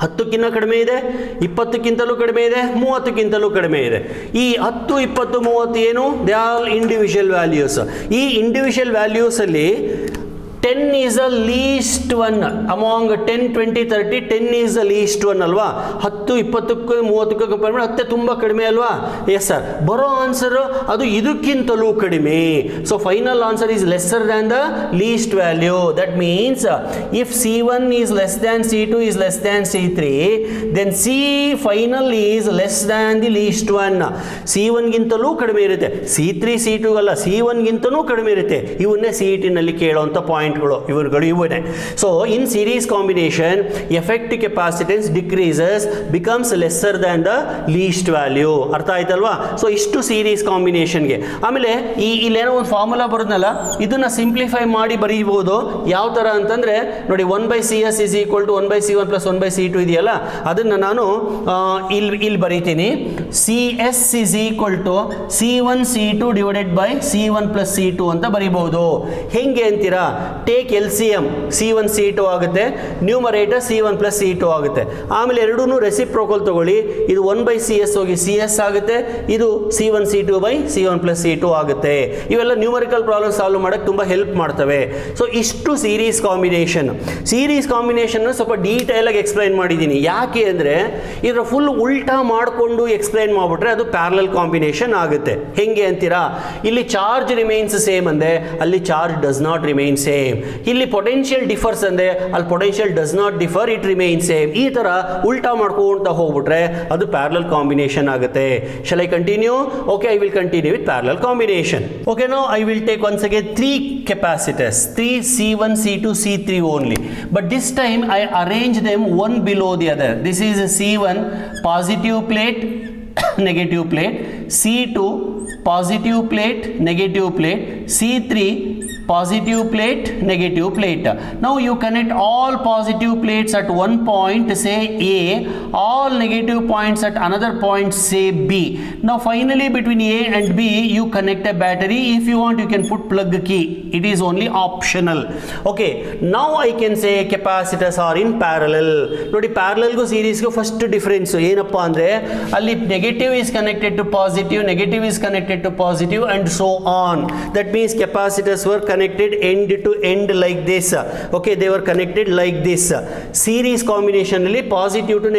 10ಕ್ಕಿಂತ ಕಡಿಮೆ ಇದೆ, 20ಕ್ಕಿಂತಲೂ ಕಡಿಮೆ ಇದೆ, 30ಕ್ಕಿಂತಲೂ ಕಡಿಮೆ ಇದೆ. ಈ 10, 20, 30 ಏನು? They are individual values. ಈ individual ವ್ಯಾಲ್ಯೂಸಲ್ಲಿ 10 is the least one among 10, 20, 30. 10 is the least one ಅಲ್ವಾ? 10, 20ಕ್ಕೂ 30ಕ್ಕೂ ಕಂಪೇರ್ ಮಾಡಿ 10 ತುಂಬ ಕಡಿಮೆ ಅಲ್ವಾ? Yes sir. ಬರೋ ಆನ್ಸರ್ ಅದು ಇದಕ್ಕಿಂತಲೂ ಕಡಿಮೆ. So final answer is lesser than the least value. That means if C1 is less than C2 is less than C3, then C final is less than the least one. C1 ಗಿಂತಲೂ ಕಡಿಮೆ ಇರುತ್ತೆ. C3, C2 ಅಲ್ಲ, C1 ಗಿಂತಲೂ ಕಡಿಮೆ ಇರುತ್ತೆ. ಇವನ್ನೇ CET ನಲ್ಲಿ ಕೇಳುವಂಥ point ಇವುಗಳು ಇವನೇ. So in series combination effective capacitance decreases becomes lesser than the least value. ಅರ್ಥ ಆಯ್ತಲ್ವಾ? ಸೊ ಇಷ್ಟು ಸೀರೀಸ್ ಕಾಂಬಿನೇಷನ್ಗೆ. ಆಮೇಲೆ ಇಲ್ಲೇನೋ ಒಂದು ಫಾರ್ಮುಲಾ ಬರೋದಲ್ಲ, ಇದನ್ನ ಸಿಂಪ್ಲಿಫೈ ಮಾಡಿ ಬರೀಬಹುದು. ಯಾವ ತರ ಅಂತಂದ್ರೆ ನೋಡಿ, 1/CS is equal to 1/C1 plus 1/C2 ಇದೆಯಲ್ಲ, ಅದನ್ನ ನಾನು ಇಲ್ಲಿ ಬರೀತೀನಿ. CS is equal to C1 C2 divided by C1 plus C2 ಅಂತ ಬರೀಬಹುದು. ಹೆಂಗೆ ಅಂತೀರಾ? ಟೇಕ್ LCM, C1 C2 ಆಗುತ್ತೆ, ನ್ಯೂಮರೇಟರ್ C1 plus C2 ಆಗುತ್ತೆ. ಆಮೇಲೆ ಎರಡೂ ರೆಸಿಪ್ರೋಕಲ್ ತಗೊಳ್ಳಿ. ಇದು 1/CS ಹೋಗಿ CS ಆಗುತ್ತೆ, ಇದು C1 C2 by C1 plus C2 ಆಗುತ್ತೆ. ಇವೆಲ್ಲ ನ್ಯೂಮರಿಕಲ್ ಪ್ರಾಬ್ಲಮ್ ಸಾಲ್ವ್ ಮಾಡಕ್ಕೆ ತುಂಬ ಹೆಲ್ಪ್ ಮಾಡ್ತವೆ. ಸೊ ಇಷ್ಟು ಸೀರೀಸ್ ಕಾಂಬಿನೇಷನ್. ಸೀರೀಸ್ ಕಾಂಬಿನೇಷನ್ ಸ್ವಲ್ಪ ಡೀಟೇಲ್ ಆಗಿ ಎಕ್ಸ್ಪ್ಲೈನ್ ಮಾಡಿದ್ದೀನಿ. ಯಾಕೆ ಅಂದರೆ ಇದರ ಫುಲ್ ಉಲ್ಟಾ ಮಾಡಿಕೊಂಡು ಎಕ್ಸ್ಪ್ಲೈನ್ ಮಾಡಿಬಿಟ್ರೆ ಅದು ಪ್ಯಾರಲಲ್ ಕಾಂಬಿನೇಷನ್ ಆಗುತ್ತೆ. ಹೆಂಗೆ ಅಂತೀರಾ? ಇಲ್ಲಿ ಚಾರ್ಜ್ ರಿಮೈನ್ಸ್ ಸೇಮ್ ಅಂದೆ, ಅಲ್ಲಿ charge does not remain same. ಇಲ್ಲಿ ಪೊಟೆನ್ಷಿಯಲ್ ಡಿಫರ್ಸ್ ಅಂದೆ, ಅಲ್ಲಿ potential does not differ, it remain same. ಈ ತರ ಉಲ್ಟಾ ಮಾಡ್ಕೊಂತ ಹೋಗ್ಬಿಟ್ರೆ ಅದು ಪ್ಯಾರಲಲ್ ಕಾಂಬಿನೇಷನ್ ಆಗುತ್ತೆ. Shall I continue? Okay, I will continue with parallel combination. Okay, now I will take once again 3 capacitors, 3 C1, C2, C3 only, but this time I arrange them one below the other. This is C1 positive plate, negative plate, C2 positive plate, negative plate, C3 positive plate, negative plate. Now you connect all positive plates at one point, say A, all negative points at another point, say B. Now finally between A and B you connect a battery. If you want you can put plug key, it is only optional. Okay, now I can say capacitors are in parallel. Nodi parallel go series go first difference ಏನಪ್ಪ ಅಂದ್ರೆ ಅಲ್ಲಿ negative is connected to positive, negative is connected to positive and so on. That means capacitors were connected end to end like this. Okay, they were connected like this. Series combination ಅಲ್ಲಿ positive to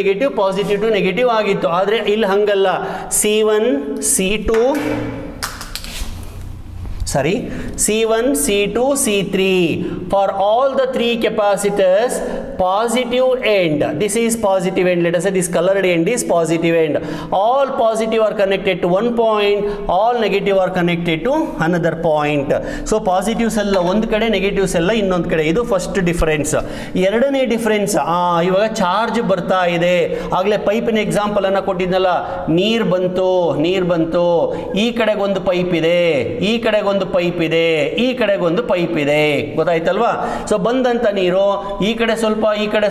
negative ಆಗಿತ್ತು. ಆದರೆ ಇಲ್ಲಿ ಹಂಗಲ್ಲ. C1 C2 C3 for all the three capacitors positive end, this is positive end, let us say this colored end is positive end, all positive are connected to one point, all negative are connected to another point. So positive ಎಲ್ಲ ಒಂದು ಕಡೆ, negatives ಎಲ್ಲ ಇನ್ನೊಂದು ಕಡೆ. ಇದು first difference. ಎರಡನೇ difference, ಇವಾಗ charge ಬರ್ತಾ ಇದೆ. ಆಗಲೇ ಪೈಪಿನ ಎಕ್ಸಾಂಪಲ್ ಅನ್ನ ಕೊಟ್ಟಿದ್ನಲ್ಲ, ನೀರು ಬಂತು, ಈ ಕಡೆಗೆ ಒಂದು ಪೈಪ್ ಇದೆ, ಈ ಕಡೆಗೆ ಒಂದು ಪೈಪ್ ಇದೆ, ಈ ಕಡೆಗೆ ಒಂದು ಪೈಪ್ ಇದೆ, ಗೊತ್ತಾಯ್ತಲ್ವಾ? ಸೊ ಬಂದಂತ ನೀರು ಈ ಕಡೆ ಸ್ವಲ್ಪ, ಈ ಕಡೆ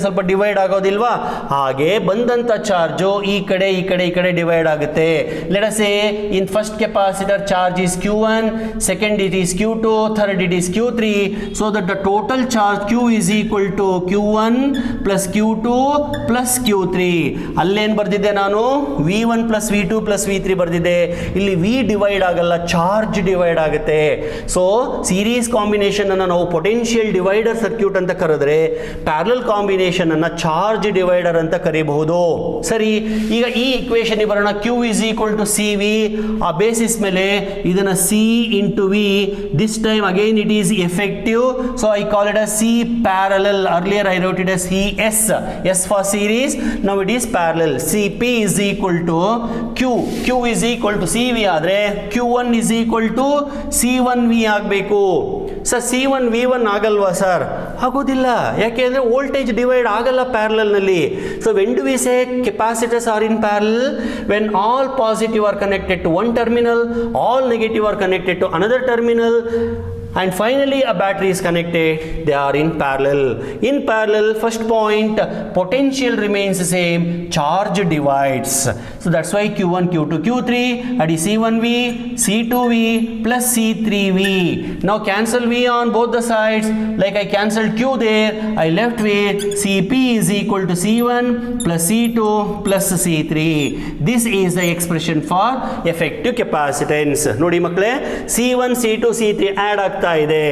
ಸ್ವಲ್ಪ ಡಿವೈಡ್ ಆಗೋದಿಲ್ವಾ? ಹಾಗೆ ಬಂದಂತ ಚಾರ್ಜು ಈ ಕಡೆ ಡಿವೈಡ್ ಆಗುತ್ತೆ. Let us say in first capacitor charge is Q1, second it is Q2, third it is Q3, so that the total charge Q is equal to Q1 plus Q2 plus Q3. ಅಲ್ಲೇನು ಬರ್ದಿದ್ದೆ ನಾನು? V1 plus V2 plus V3 ಬರ್ದಿದ್ದೆ. ಇಲ್ಲಿ V divide ಆಗಲ್ಲ, charge divide ಆಗುತ್ತೆ. So series combination ಅನ್ನು ನಾವು potential divider circuit ಅಂತ ಕರೆದ್ರೆ, parallel combination ಅನ್ನು ಚಾರ್ಜ್ ಡಿವೈಡರ್ ಅಂತ ಕರೀಬಹುದು. ಸರಿ, ಈಗ ಈ ಇಕ್ವೇಶನ್ ಬರೋಣ. Q is equal to CV. ಆ ಬೇಸಿಸ್ ಮೇಲೆ ಇದನ್ನ C into V. This time again it is effective, so I call it as C parallel. Earlier I wrote it as CS. S for series, now it is parallel. CP is equal to Q is equal to CV ಆದ್ರೆ Q1 is equal to C1V ಆಗಬೇಕು. Sir C1 V1 ಆಗಲ್ವಾ sir? ಆಗೋದಿಲ್ಲ. ಯಾಕೆಂದ್ರೆ voltage divide ಆಗಲ್ಲ parallel ನಲ್ಲಿ. So when do we say capacitors are in parallel? When all positive are connected to one terminal, all negative are connected to another terminal, and finally a battery is connected. They are in parallel. In parallel, first point, potential remains the same, charge divides. So that's why Q1, Q2, Q3, that is C1V, C2V plus C3V. Now cancel V on both the sides. Like I cancelled Q there, I left with CP is equal to C1 plus C2 plus C3. This is the expression for effective capacitance. Nodi makle, C1, C2, C3 add ಆಗ್ತಾ ಇದೆ.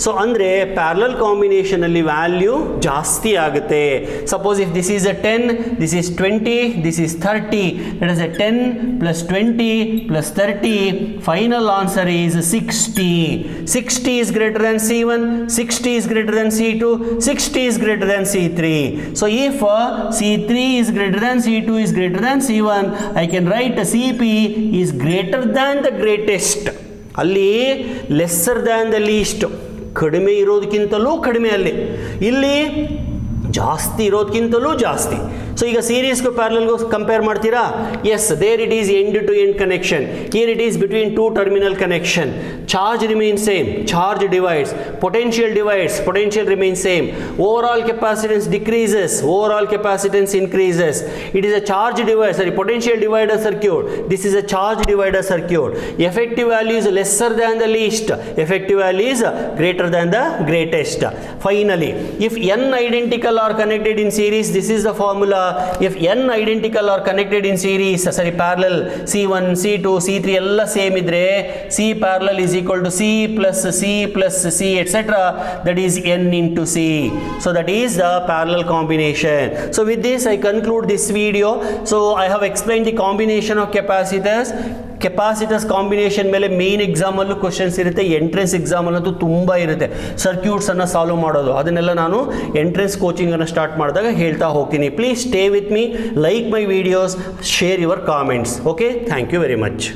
So ಅಂದ್ರೆ parallel combination ಅಲ್ಲಿ value ಜಾಸ್ತಿ ಆಗುತ್ತೆ. Suppose if this is a 10, this is 20, this is 30, it is a 10 plus 20 plus 30, final answer is 60. 60 is greater than C1, 60 is greater than C2, 60 is greater than C3. So if C3 is greater than C2 is greater than C1, I can write CP is greater than the greatest. ಅಲ್ಲಿ lesser than the least, ಕಡಿಮೆ ಇರೋದಕ್ಕಿಂತಲೂ ಕಡಿಮೆ, ಅಲ್ಲಿ ಇಲ್ಲಿ ಜಾಸ್ತಿ ಇರೋದಕ್ಕಿಂತಲೂ ಜಾಸ್ತಿ. So ಈಗ ಸೀರೀಸ್ಗೂ ಪ್ಯಾರಲಲ್ಗೂ ಕಂಪೇರ್ ಮಾಡ್ತೀರಾ? Yes, there it is end to end connection. Here it is between two terminal connection. Charge remains same, charge divides. Potential remains same. Overall capacitance decreases, overall capacitance increases. It is a charge divider, sorry, potential divider circuit. This is a charge divider circuit. Effective value is lesser than the least, effective value is greater than the greatest. Finally, if n identical are connected in series, this is the formula. If n identical are connected in series, sorry, parallel, C1, C2, C3 ಎಲ್ಲ same ಇದ್ರೆ C parallel is equal to C plus C etc. That is n into C. So that is the parallel combination. So with this I conclude this video. So I have explained the combination of capacitors combination ಮೇಲೆ main exam ಅಲ್ಲೂ questions ಇರುತ್ತೆ, entrance exam ಅಲ್ಲಂತೂ ತುಂಬ ಇರುತ್ತೆ. Circuits ಅನ್ನು solve ಮಾಡೋದು, ಅದನ್ನೆಲ್ಲ ನಾನು ಎಂಟ್ರೆನ್ಸ್ ಕೋಚಿಂಗ್ ಅನ್ನು ಸ್ಟಾರ್ಟ್ ಮಾಡಿದಾಗ ಹೇಳ್ತಾ ಹೋಗ್ತೀನಿ. Please stay with me, like my videos, share your comments. Okay, thank you very much.